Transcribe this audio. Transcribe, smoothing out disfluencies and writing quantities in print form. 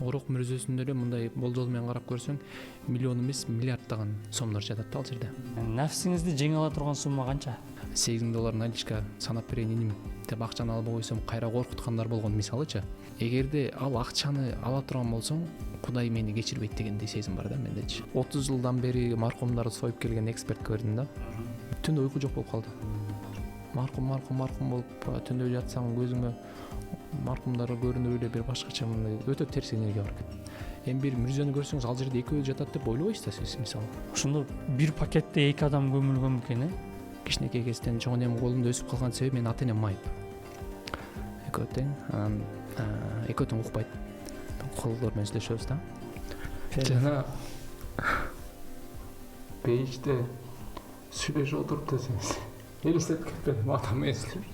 Урок мүрөзөсүндө эле мындай болжол менен карап көрсөң миллион эмес миллиарддаган сомдор жатат да ал жерде. Нафсиңизди жеңе ала турган сумма канча? $8,000 наличка санап берейин иним деп акчаны албай койсом кайра коркуткандар болгон мисалычы. Эгерде ал акчаны ала турган болсоң, Кудай мени кечирбейт дегендей сезим бар да мендечи. 30 жылдан бери маркумдарды союп келген экспертке бердим да. Түндө уйку жок болуп калды. Маркум болуп түндө жатсаң көзүңө маркумдар көрүнүп эле бир башкача мындай өтө терс энергия бар экен. Эми бир мүрзөнү көрсөңүз ал жерде экөө жатат деп ойлобойсуз да сиз мисалы. Ошондо бир пакетте 2 адам көмүлгөн экен, э? Кичинекей кезден чоң энем колумда өсүп калган себеби мен ата энем майып. Экөө тең, анан экөө тең укпайт. Колдор менен сүйлөшөбүз да. Жана бейиште сүйлөшүп отуруп десеңиз. Элестетип кетпедим, атам эслеп.